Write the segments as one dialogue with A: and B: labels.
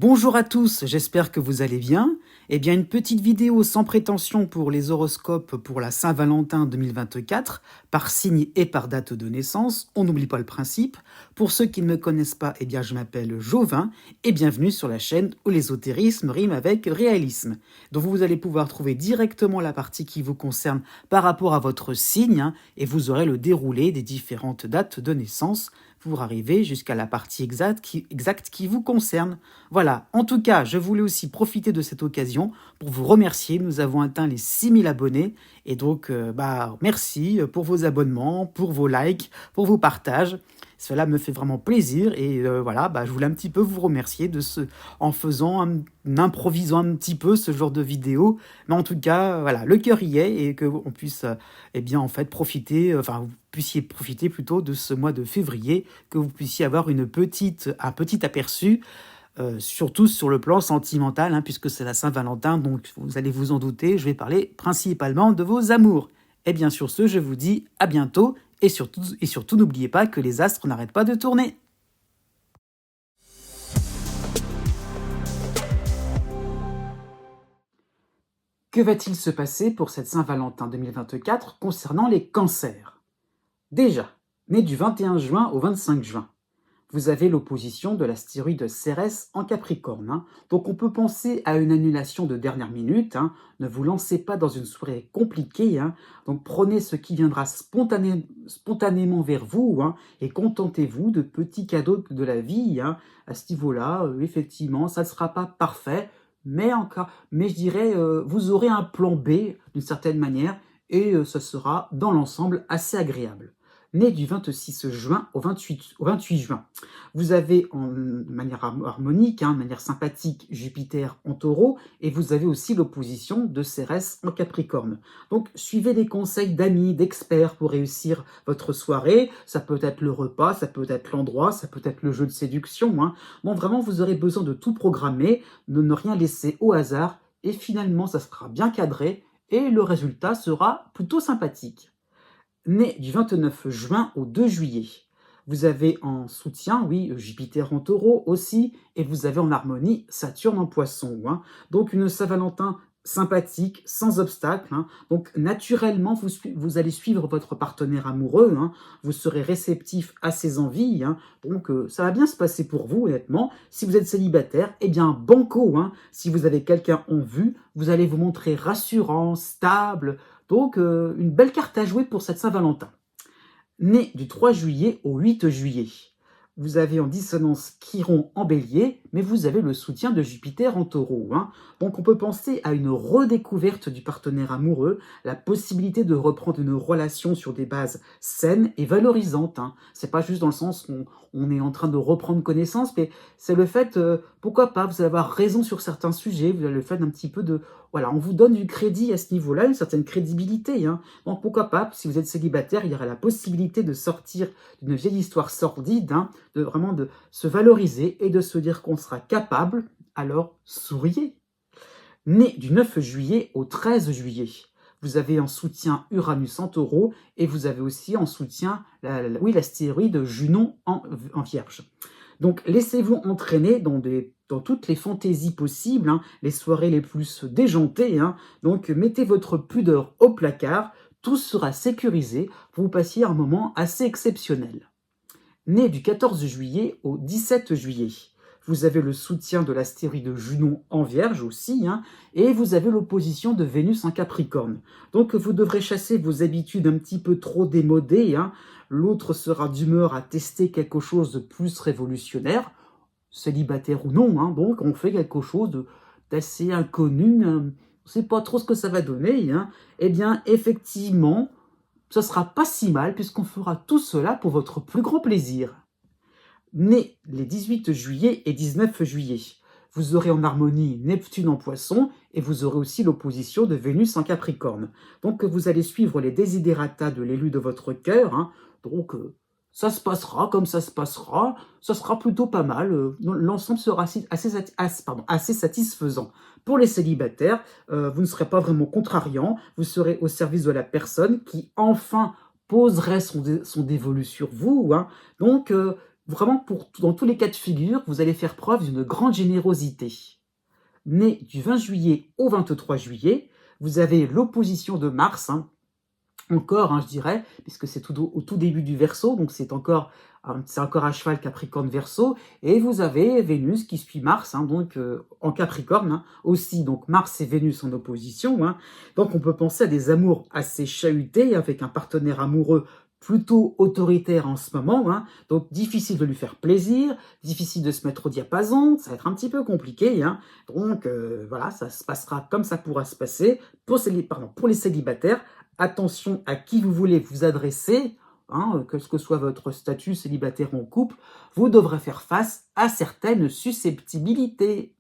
A: Bonjour à tous, j'espère que vous allez bien. Eh bien, une petite vidéo sans prétention pour les horoscopes pour la Saint-Valentin 2024, par signe et par date de naissance. On n'oublie pas le principe. Pour ceux qui ne me connaissent pas, eh bien, je m'appelle Jovin et bienvenue sur la chaîne où l'ésotérisme rime avec réalisme. Donc, vous allez pouvoir trouver directement la partie qui vous concerne par rapport à votre signe et vous aurez le déroulé des différentes dates de naissance pour arriver jusqu'à la partie exacte qui vous concerne. Voilà, en tout cas, je voulais aussi profiter de cette occasion pour vous remercier. Nous avons atteint les 6000 abonnés et donc merci pour vos abonnements, pour vos likes, pour vos partages. Cela me fait vraiment plaisir et je voulais un petit peu vous remercier en improvisant un petit peu ce genre de vidéo. Mais en tout cas, voilà, le cœur y est et qu'on puisse profiter, vous puissiez profiter plutôt de ce mois de février, que vous puissiez avoir un petit aperçu, surtout sur le plan sentimental, puisque c'est la Saint-Valentin, donc vous allez vous en douter, je vais parler principalement de vos amours. Et bien sur ce, je vous dis à bientôt, et surtout n'oubliez pas que les astres n'arrêtent pas de tourner. Que va-t-il se passer pour cette Saint-Valentin 2024 concernant les cancers? Déjà, né du 21 juin au 25 juin, vous avez l'opposition de l'astéroïde Cérès en Capricorne. Donc on peut penser à une annulation de dernière minute. Ne vous lancez pas dans une soirée compliquée. Donc prenez ce qui viendra spontanément vers vous et contentez-vous de petits cadeaux de la vie. À ce niveau-là, effectivement, ça ne sera pas parfait, mais je dirais, vous aurez un plan B d'une certaine manière et ce sera dans l'ensemble assez agréable. Né du 26 juin au 28 juin. Vous avez en manière harmonique, de manière sympathique, Jupiter en taureau, et vous avez aussi l'opposition de Cérès en Capricorne. Donc suivez les conseils d'amis, d'experts pour réussir votre soirée. Ça peut être le repas, ça peut être l'endroit, ça peut être le jeu de séduction. Bon, vraiment, vous aurez besoin de tout programmer, de ne rien laisser au hasard, et finalement, ça sera bien cadré, et le résultat sera plutôt sympathique. Né du 29 juin au 2 juillet. Vous avez en soutien, oui, Jupiter en taureau aussi, et vous avez en harmonie Saturne en poisson. Donc une Saint-Valentin sympathique, sans obstacle. Donc naturellement, vous allez suivre votre partenaire amoureux, vous serez réceptif à ses envies, donc ça va bien se passer pour vous, honnêtement. Si vous êtes célibataire, eh bien banco, si vous avez quelqu'un en vue, vous allez vous montrer rassurant, stable, donc une belle carte à jouer pour cette Saint-Valentin. Né du 3 juillet au 8 juillet. Vous avez en dissonance Chiron en bélier, mais vous avez le soutien de Jupiter en taureau. Donc on peut penser à une redécouverte du partenaire amoureux, la possibilité de reprendre une relation sur des bases saines et valorisantes. C'est pas juste dans le sens où on est en train de reprendre connaissance, mais c'est le fait, pourquoi pas, vous allez avoir raison sur certains sujets, vous avez le fait d'un petit peu de... Voilà, on vous donne du crédit à ce niveau-là, une certaine crédibilité. Donc pourquoi pas, si vous êtes célibataire, il y aura la possibilité de sortir d'une vieille histoire sordide, de vraiment de se valoriser et de se dire qu'on sera capable, alors souriez. Né du 9 juillet au 13 juillet, vous avez en soutien Uranus en taureau et vous avez aussi en soutien l'astéroïde Junon en vierge. Donc laissez-vous entraîner dans toutes les fantaisies possibles, les soirées les plus déjantées. Donc mettez votre pudeur au placard, tout sera sécurisé pour vous passiez un moment assez exceptionnel. Né du 14 juillet au 17 juillet, vous avez le soutien de l'astéroïde Junon en Vierge aussi, et vous avez l'opposition de Vénus en Capricorne. Donc vous devrez chasser vos habitudes un petit peu trop démodées. L'autre sera d'humeur à tester quelque chose de plus révolutionnaire, célibataire ou non. Donc on fait quelque chose d'assez inconnu. On ne sait pas trop ce que ça va donner. Eh bien, effectivement, ce sera pas si mal puisqu'on fera tout cela pour votre plus grand plaisir. Né les 18 juillet et 19 juillet, vous aurez en harmonie Neptune en poisson et vous aurez aussi l'opposition de Vénus en Capricorne. Donc vous allez suivre les desiderata de l'élu de votre cœur. Donc ça se passera comme ça se passera, ça sera plutôt pas mal. L'ensemble sera assez satisfaisant. Pour les célibataires, vous ne serez pas vraiment contrariant, vous serez au service de la personne qui enfin poserait son dévolu sur vous. Donc Vraiment, dans tous les cas de figure, vous allez faire preuve d'une grande générosité. Né du 20 juillet au 23 juillet, vous avez l'opposition de Mars, hein, encore, je dirais, puisque c'est au tout début du Verseau, donc c'est encore à cheval Capricorne Verseau, et vous avez Vénus qui suit Mars, hein, donc en Capricorne aussi, donc Mars et Vénus en opposition, hein. Donc on peut penser à des amours assez chahutés avec un partenaire amoureux plutôt autoritaire en ce moment, hein, donc difficile de lui faire plaisir, difficile de se mettre au diapason, ça va être un petit peu compliqué, hein. Donc voilà, ça se passera comme ça pourra se passer pour les célibataires. Attention à qui vous voulez vous adresser, hein, quel que soit votre statut célibataire ou en couple, vous devrez faire face à certaines susceptibilités.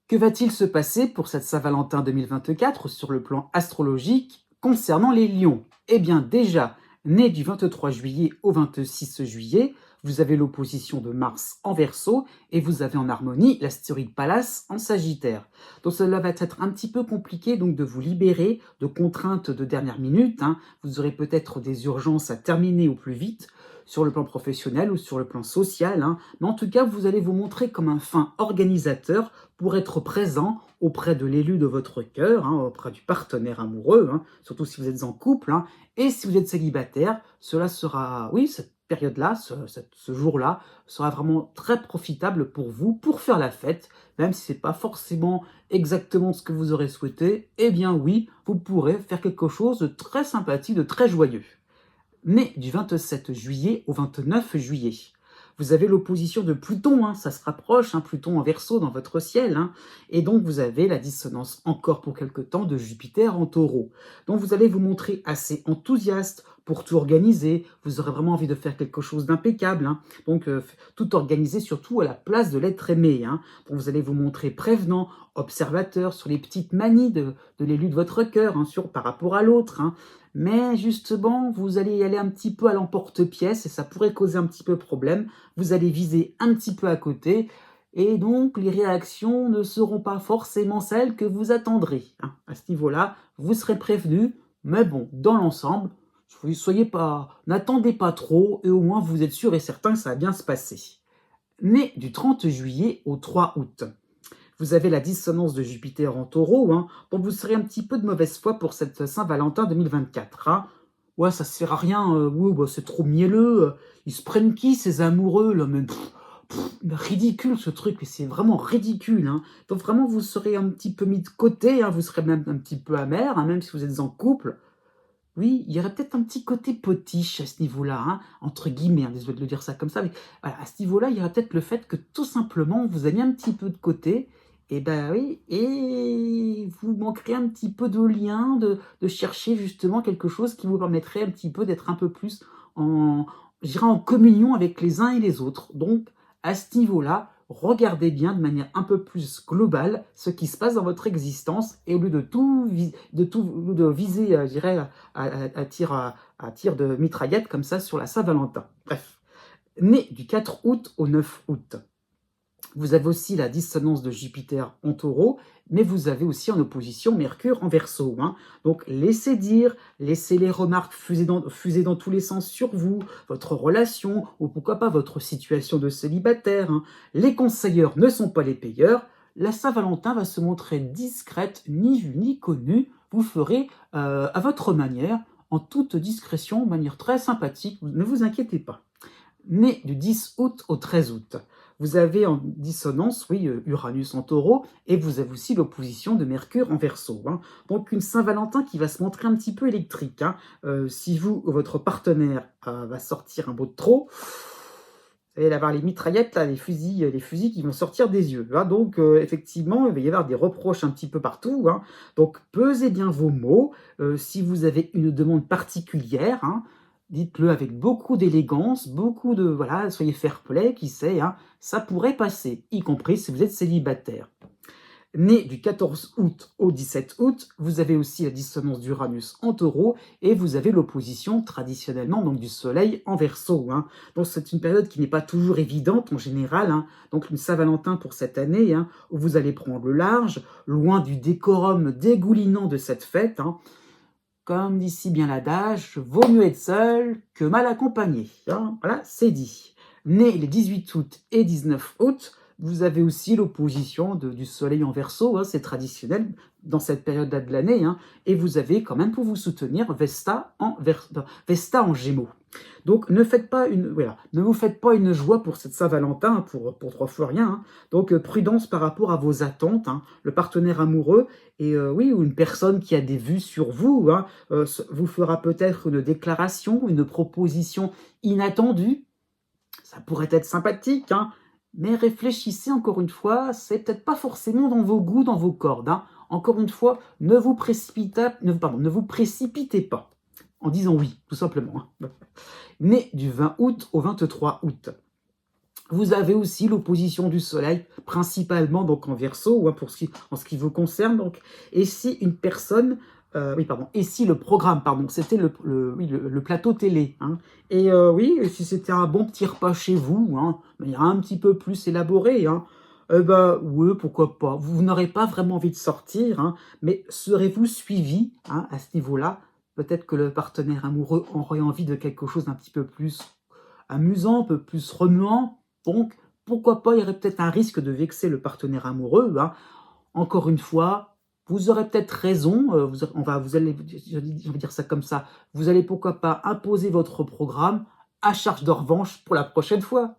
A: Que va-t-il se passer pour cette Saint-Valentin 2024 sur le plan astrologique concernant les lions? Eh bien déjà, né du 23 juillet au 26 juillet, vous avez l'opposition de Mars en Verseau et vous avez en harmonie l'astéroïde Pallas en Sagittaire. Donc cela va être un petit peu compliqué donc de vous libérer de contraintes de dernière minute, hein. Vous aurez peut-être des urgences à terminer au plus vite sur le plan professionnel ou sur le plan social, hein. Mais en tout cas, vous allez vous montrer comme un fin organisateur pour être présent auprès de l'élu de votre cœur, hein, auprès du partenaire amoureux, hein, surtout si vous êtes en couple, hein. Et si vous êtes célibataire, cela sera, oui, cette période-là, ce jour-là, sera vraiment très profitable pour vous, pour faire la fête, même si ce n'est pas forcément exactement ce que vous aurez souhaité, eh bien oui, vous pourrez faire quelque chose de très sympathique, de très joyeux. Né du 27 juillet au 29 juillet. Vous avez l'opposition de Pluton, hein, ça se rapproche, hein, Pluton en Verseau dans votre ciel, hein, et donc vous avez la dissonance encore pour quelque temps de Jupiter en Taureau. Donc vous allez vous montrer assez enthousiaste pour tout organiser, vous aurez vraiment envie de faire quelque chose d'impeccable, hein, donc tout organiser surtout à la place de l'être aimé, hein. Donc vous allez vous montrer prévenant, observateur sur les petites manies de l'élu de votre cœur, hein, par rapport à l'autre, hein. Mais justement, vous allez y aller un petit peu à l'emporte-pièce et ça pourrait causer un petit peu problème. Vous allez viser un petit peu à côté et donc les réactions ne seront pas forcément celles que vous attendrez, hein. À ce niveau-là, vous serez prévenu, mais bon, dans l'ensemble, n'attendez pas trop et au moins vous êtes sûr et certain que ça va bien se passer. Né du 30 juillet au 3 août. Vous avez la dissonance de Jupiter en Taureau, hein, donc vous serez un petit peu de mauvaise foi pour cette Saint-Valentin 2024. Hein. Ouais, ça sert à rien, c'est trop mielleux. Ils se prennent qui, ces amoureux là, mais ridicule ce truc, c'est vraiment ridicule. Hein. Donc vraiment, vous serez un petit peu mis de côté, hein, vous serez même un petit peu amer, hein, même si vous êtes en couple. Oui, il y aurait peut-être un petit côté potiche à ce niveau-là, hein, entre guillemets, hein, désolé de le dire ça comme ça, mais voilà, à ce niveau-là, il y aurait peut-être le fait que tout simplement, vous avez un petit peu de côté, et ben oui, et vous manquerez un petit peu de lien, de chercher justement quelque chose qui vous permettrait un petit peu d'être un peu plus en, je dirais, en communion avec les uns et les autres. Donc, à ce niveau-là, regardez bien de manière un peu plus globale ce qui se passe dans votre existence et au lieu de viser, je dirais, à tir de mitraillette comme ça sur la Saint-Valentin. Bref, né du 4 août au 9 août. Vous avez aussi la dissonance de Jupiter en Taureau, mais vous avez aussi en opposition Mercure en Verseau, hein. Donc laissez dire, laissez les remarques fuser dans tous les sens sur vous, votre relation, ou pourquoi pas votre situation de célibataire, hein. Les conseilleurs ne sont pas les payeurs. La Saint-Valentin va se montrer discrète, ni vue ni connue. Vous ferez à votre manière, en toute discrétion, de manière très sympathique. Ne vous inquiétez pas. Né du 10 août au 13 août. Vous avez en dissonance, oui, Uranus en Taureau, et vous avez aussi l'opposition de Mercure en Verseau, hein. Donc une Saint-Valentin qui va se montrer un petit peu électrique, hein. Si votre partenaire va sortir un beau de trop, vous allez avoir les mitraillettes, là, les fusils qui vont sortir des yeux, hein. Donc effectivement, il va y avoir des reproches un petit peu partout, hein. Donc pesez bien vos mots. Si vous avez une demande particulière, hein, dites-le avec beaucoup d'élégance, voilà, soyez fair-play, qui sait, hein, ça pourrait passer, y compris si vous êtes célibataire. Né du 14 août au 17 août, vous avez aussi la dissonance d'Uranus en Taureau et vous avez l'opposition traditionnellement donc du Soleil en Verseau, hein. Donc c'est une période qui n'est pas toujours évidente en général, hein. Donc une Saint-Valentin pour cette année, hein, où vous allez prendre le large, loin du décorum dégoulinant de cette fête, hein. comme dit si bien l'adage, vaut mieux être seul que mal accompagné. Hein, voilà, c'est dit. Né les 18 août et 19 août, vous avez aussi l'opposition du soleil en Verseau, hein, c'est traditionnel dans cette période-là de l'année, hein, et vous avez quand même pour vous soutenir Vesta en Gémeaux. Donc ne vous faites pas une joie pour cette Saint-Valentin, pour 3 fois rien. Hein. Donc prudence par rapport à vos attentes. Hein. Le partenaire amoureux et oui, ou une personne qui a des vues sur vous, hein, vous fera peut-être une déclaration, une proposition inattendue. Ça pourrait être sympathique, hein, mais réfléchissez encore une fois, c'est peut-être pas forcément dans vos goûts, dans vos cordes. Hein. Encore une fois, ne vous précipitez pas en disant oui, tout simplement. Hein. Né du 20 août au 23 août. Vous avez aussi l'opposition du soleil, principalement donc en Verseau, hein, en ce qui vous concerne. Donc, et si une personne, et si le programme, c'était le plateau télé, hein, et oui, si c'était un bon petit repas chez vous, hein, mais un petit peu plus élaboré, hein, oui, pourquoi pas. Vous n'aurez pas vraiment envie de sortir, hein, mais serez-vous suivi hein, à ce niveau-là? Peut-être que le partenaire amoureux aurait envie de quelque chose d'un petit peu plus amusant, un peu plus remuant. Donc, pourquoi pas, il y aurait peut-être un risque de vexer le partenaire amoureux. Hein. Encore une fois, vous aurez peut-être raison, vous allez, je vais dire ça comme ça, vous allez pourquoi pas imposer votre programme à charge de revanche pour la prochaine fois.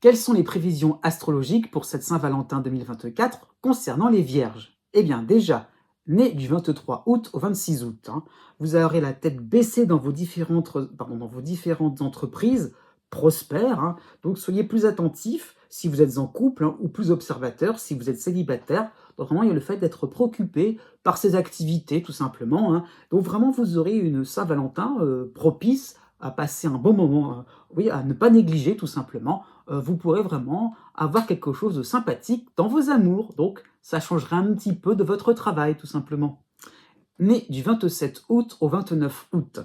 A: Quelles sont les prévisions astrologiques pour cette Saint-Valentin 2024 concernant les Vierges? Eh bien déjà, né du 23 août au 26 août, hein, vous aurez la tête baissée dans vos différentes entreprises prospères, hein, donc soyez plus attentifs si vous êtes en couple hein, ou plus observateur si vous êtes célibataire. Donc vraiment, il y a le fait d'être préoccupé par ces activités tout simplement. Hein. Donc vraiment, vous aurez une Saint-Valentin propice à passer un bon moment, oui, à ne pas négliger tout simplement vous pourrez vraiment avoir quelque chose de sympathique dans vos amours. Donc, ça changera un petit peu de votre travail, tout simplement. Né du 27 août au 29 août,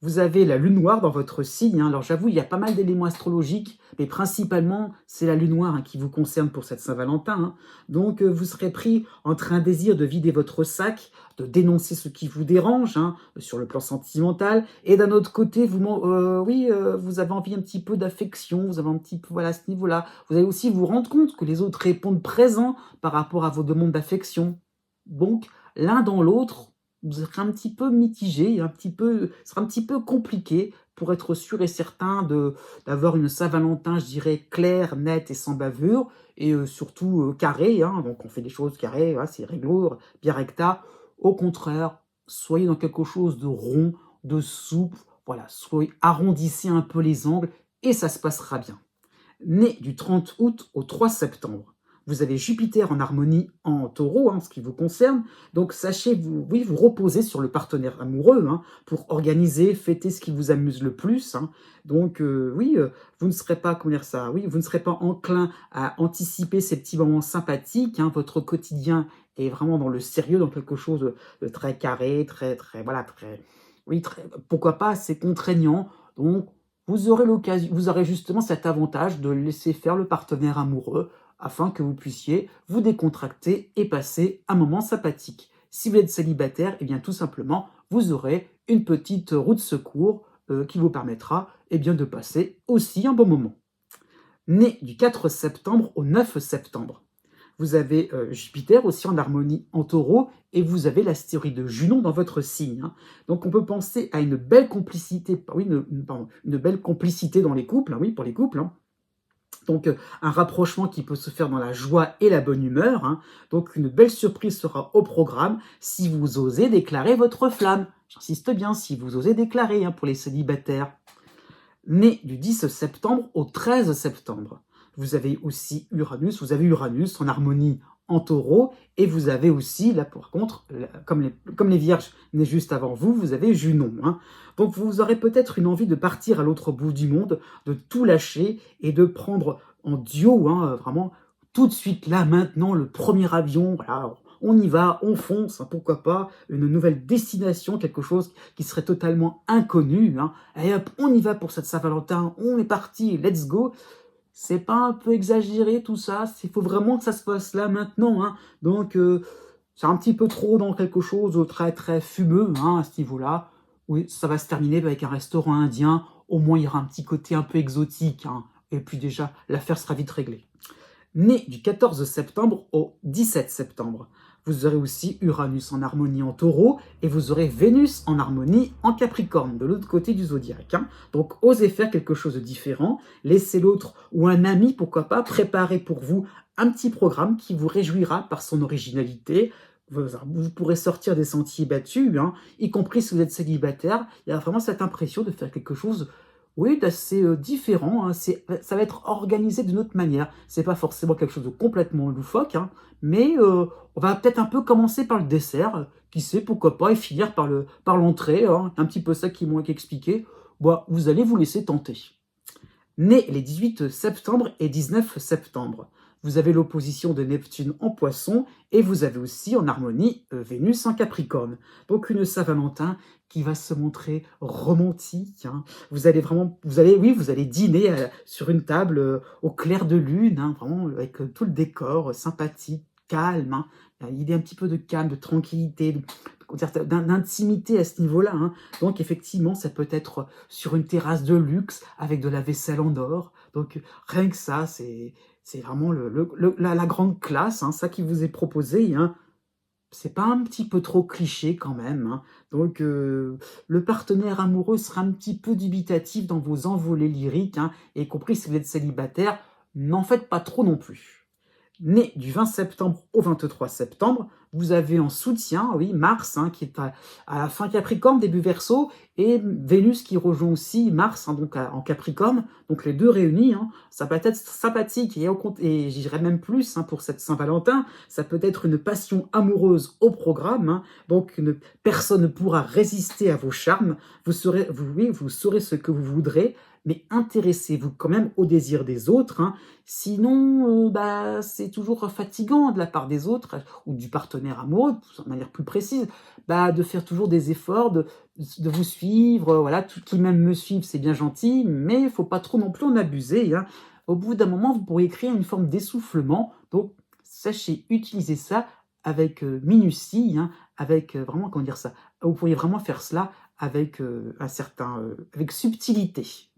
A: vous avez la lune noire dans votre signe. Hein. Alors, j'avoue, il y a pas mal d'éléments astrologiques, mais principalement, c'est la lune noire hein, qui vous concerne pour cette Saint-Valentin. Hein. Donc, vous serez pris entre un désir de vider votre sac, de dénoncer ce qui vous dérange hein, sur le plan sentimental, et d'un autre côté, vous avez envie un petit peu d'affection, vous avez un petit peu, voilà, à ce niveau-là. Vous allez aussi vous rendre compte que les autres répondent présents par rapport à vos demandes d'affection. Donc, l'un dans l'autre, vous serez un petit peu mitigé, ce sera un petit peu compliqué pour être sûr et certain d'avoir une Saint-Valentin, je dirais, claire, nette et sans bavure, et surtout carrée. Hein, donc on fait des choses carrées, voilà, c'est réglo, bien recta. Au contraire, soyez dans quelque chose de rond, de souple, voilà, arrondissez un peu les angles et ça se passera bien. Né du 30 août au 3 septembre, vous avez Jupiter en harmonie en taureau, hein, ce qui vous concerne. Donc sachez, vous reposer sur le partenaire amoureux hein, pour organiser, fêter ce qui vous amuse le plus. Hein. Donc vous ne serez pas, vous ne serez pas enclin à anticiper ces petits moments sympathiques. Hein. Votre quotidien est vraiment dans le sérieux, dans quelque chose de très carré, pourquoi pas assez contraignant. Donc vous aurez justement cet avantage de laisser faire le partenaire amoureux afin que vous puissiez vous décontracter et passer un moment sympathique. Si vous êtes célibataire, eh bien tout simplement, vous aurez une petite roue de secours qui vous permettra de passer aussi un bon moment. Né du 4 septembre au 9 septembre, vous avez Jupiter aussi en harmonie en taureau et vous avez l'astéroïde de Junon dans votre signe. Hein. Donc on peut penser à une belle complicité, une belle complicité dans les couples, hein, oui, pour les couples. Hein. Donc un rapprochement qui peut se faire dans la joie et la bonne humeur. Hein. Donc une belle surprise sera au programme si vous osez déclarer votre flamme. J'insiste bien, si vous osez déclarer hein, pour les célibataires. Né du 10 septembre au 13 septembre, vous avez Uranus en harmonie en taureau, et vous avez aussi, là par contre, comme les vierges nées juste avant vous, vous avez Junon. Hein. Donc vous aurez peut-être une envie de partir à l'autre bout du monde, de tout lâcher et de prendre en duo, hein, vraiment, tout de suite là, maintenant, le premier avion, voilà, on y va, on fonce, hein, pourquoi pas, une nouvelle destination, quelque chose qui serait totalement inconnu. Hein. Et hop, on y va pour cette Saint-Valentin, on est parti, let's go. C'est pas un peu exagéré tout ça? Il faut vraiment que ça se passe là maintenant, hein. Donc c'est un petit peu trop dans quelque chose de très, très fumeux, hein, à ce niveau-là. Oui, ça va se terminer avec un restaurant indien. Au moins, il y aura un petit côté un peu exotique, hein, et puis déjà, l'affaire sera vite réglée. Né du 14 septembre au 17 septembre. Vous aurez aussi Uranus en harmonie en taureau et vous aurez Vénus en harmonie en capricorne, de l'autre côté du zodiaque, hein. Donc osez faire quelque chose de différent, laissez l'autre ou un ami, pourquoi pas, préparer pour vous un petit programme qui vous réjouira par son originalité. Vous pourrez sortir des sentiers battus, hein, y compris si vous êtes célibataire. Il y a vraiment cette impression de faire quelque chose, oui, d'assez différent, hein. Ça va être organisé d'une autre manière. C'est pas forcément quelque chose de complètement loufoque, hein, mais on va peut-être un peu commencer par le dessert, qui sait, pourquoi pas, et finir par l'entrée, hein. Un petit peu ça qui m'ont expliqué. Bah, vous allez vous laisser tenter. Né les 18 septembre et 19 septembre. Vous avez l'opposition de Neptune en Poisson et vous avez aussi en harmonie Vénus en Capricorne. Donc une Saint-Valentin qui va se montrer romantique, hein. Vous allez dîner sur une table au clair de lune, hein, vraiment avec tout le décor sympathique, calme, hein. Il y a un petit peu de calme, de tranquillité, d'intimité à ce niveau-là, hein. Donc effectivement, ça peut être sur une terrasse de luxe avec de la vaisselle en or. Donc rien que ça, c'est vraiment la grande classe, hein, ça qui vous est proposé, hein. C'est pas un petit peu trop cliché quand même, hein. Donc le partenaire amoureux sera un petit peu dubitatif dans vos envolées lyriques, hein, y compris si vous êtes célibataire, n'en faites pas trop non plus. Né du 20 septembre au 23 septembre, vous avez en soutien, oui, Mars, hein, qui est à la fin Capricorne, début Verseau, et Vénus qui rejoint aussi Mars, hein, donc en Capricorne, donc les deux réunis, hein. Ça peut être sympathique, et j'irais même plus, hein, pour cette Saint-Valentin, ça peut être une passion amoureuse au programme, hein, donc personne ne pourra résister à vos charmes, oui, vous saurez ce que vous voudrez, mais intéressez-vous quand même au désir des autres, hein. Sinon, bah, c'est toujours fatigant de la part des autres ou du partenaire amoureux, de manière plus précise, bah, de faire toujours des efforts, de vous suivre, voilà, qui même me suivent, c'est bien gentil, mais il faut pas trop non plus en abuser, hein. Au bout d'un moment, vous pourriez créer une forme d'essoufflement, donc sachez utiliser ça avec minutie, hein, avec vraiment, comment dire ça, vous pourriez vraiment faire cela avec avec subtilité.